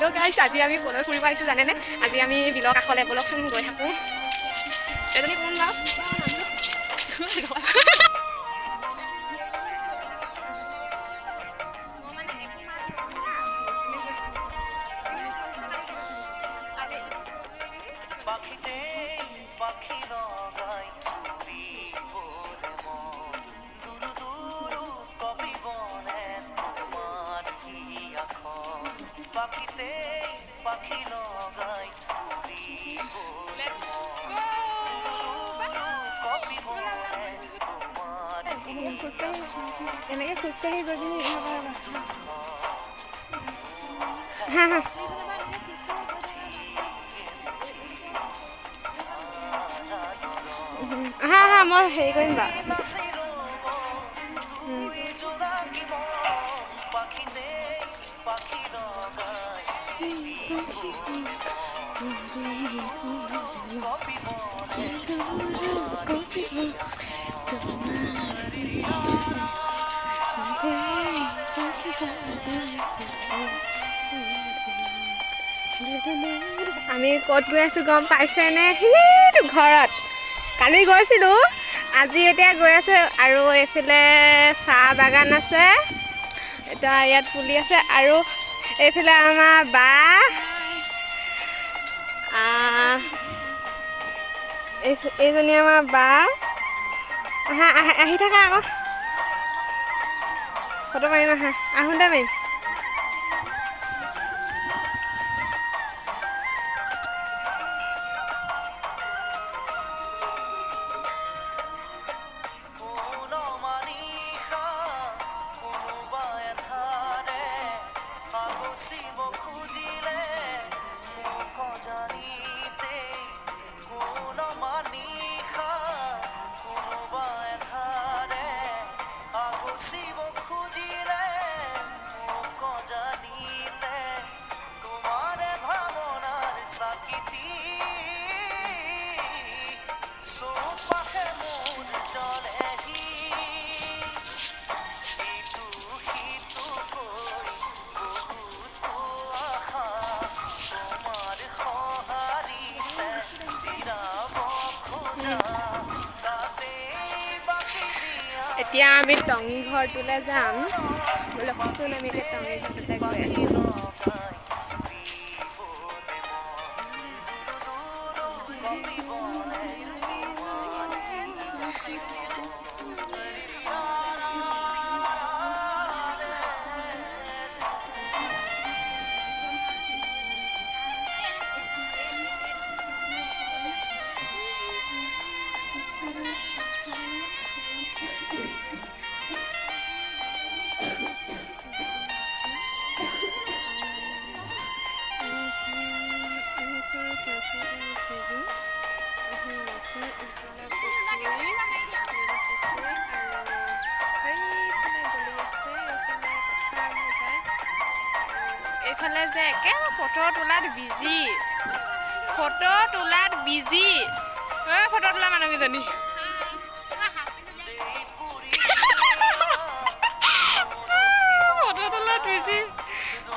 Hello' গাইছ, আজি আমি ক'লৈ ফুৰিব আহিছোঁ জানেনে? আজি আমি বিলৰ কাষলৈ ব'লকচোন গৈ থাকোঁ। এজনী কোন বাৰু? এনেকৈ খোজকাঢ়ি গৈ পিনি হা হা হা হা মই হেৰি কৰিম বাৰু। আমি ক'ত গৈ আছোঁ গম পাইছেনে? সেইটো ঘৰত কালি গৈছিলোঁ, আজি এতিয়া গৈ আছোঁ। আৰু এইফালে চাহ বাগান আছে, এতিয়া ইয়াত পুলি আছে। আৰু এইফালে আমাৰ বা এইজনী আমাৰ বা। আহা আহি থাকা আকৌ, ফটো মাৰিম আহা, আহোঁতে মাৰিম। এতিয়া আমি টঙিঘৰটোলৈ যাম। ব'লকচোন আমি এতিয়া টঙিঘৰটোলৈ গৈ আছোঁ। এইফালে যে একে ফটো তোলাত বিজি, ফটো তোলাত বিজি। ফটো তোলা মানুহকেইজনী ফটো তোলাত বিজি।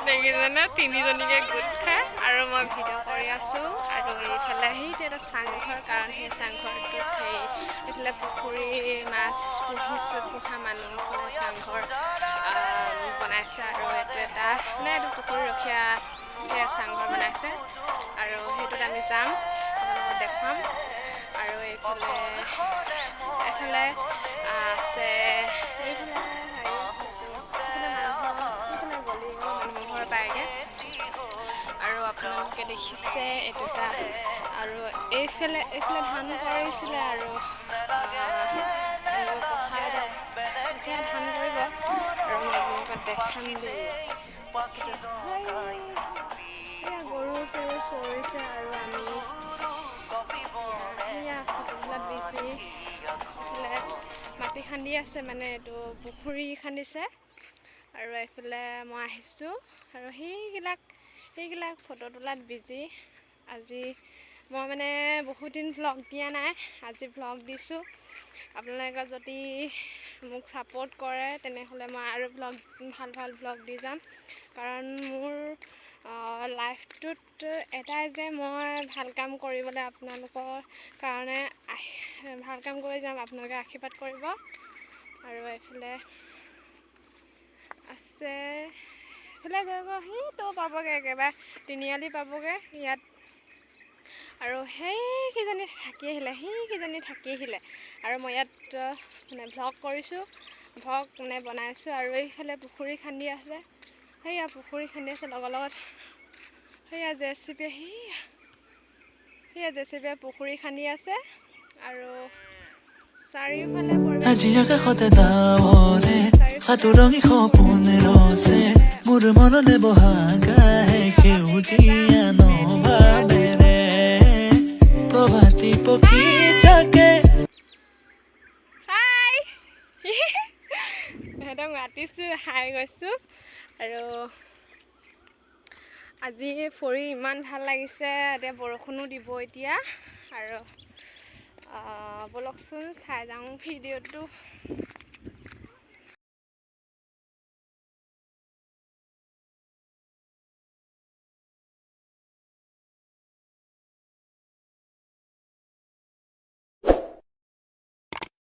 দেখিছেনে, তিনিজনীকে গোট খাই আৰু মই ভিডিঅ' কৰি আছোঁ। আৰু এইফালে সেইটো এটা চাংঘৰ, কাৰণ সেই চাংঘৰটোত এইফালে পুখুৰী মাছ পোহা মানুহসকলে চাংঘৰ বনাইছে। আৰু এইটো এটা মানে এইটো পুখুৰী ৰখীয়া চাংঘৰ বনাইছে, আৰু সেইটোত আমি যাম, আপোনালোকক দেখুৱাম। আৰু এইফালে আছে মানুহৰ পায়গৈ। আৰু আপোনালোকে দেখিছে এইটো এটা, আৰু এইফালে ধান কৰিছিলে। আৰু এতিয়া ধান কৰিব, আৰু মই আপোনালোকক দেখাম দেই। গৰু চৰু চৰিছে, আৰু আমি মাটি খান্দি আছে, মানে এইটো পুখুৰী খান্দিছে। আৰু এইফালে মই আহিছোঁ, আৰু সেইবিলাক ফটো তোলাত বিজি। আজি মই মানে বহুত দিন ভ্লগ দিয়া নাই, আজি ভ্লগ দিছোঁ। আপোনালোকে যদি মোক ছাপোৰ্ট কৰে তেনেহ'লে মই আৰু ভাল ভ্লগ দি যাম। কাৰণ মোৰ লাইফটোত এটাই যে মই ভাল কাম কৰিবলৈ আপোনালোকৰ কাৰণে ভাল কাম কৰি যাম, আপোনালোকে আশীৰ্বাদ কৰিব। আৰু এইফালে আছে, এইফালে গৈ গৈ সেইটো পাবগৈ, একেবাৰে তিনিআলি পাবগৈ ইয়াত। আৰু সেইকেইজনী থাকি আহিলে, আৰু মই ইয়াত মানে ভ্লগ কৰিছোঁ, ভ্লগ মানে বনাইছোঁ। আৰু এইফালে পুখুৰী খান্দি আছে, সেয়া পুখুৰী খান্দি আছে, লগত সেয়া JCB, সেয়া JCB পুখুৰী খান্দি আছে। আৰু চাৰিওফালে আজি আকাশতে ডাৱৰে সাতোৰঙি সপোন ৰচে, মোৰ মনলে বহাগাহে সেউজীয়া নভাবেৰে, প্ৰভাতী পক্ষী জাকে। হাই সিহঁতক মাতিছোঁ, হাই গৈছোঁ। আৰু আজি ফুৰি ইমান ভাল লাগিছে, এতিয়া বৰষুণো দিব এতিয়া। আৰু ব'লকচোন চাই যাওঁ ভিডিঅ'টো।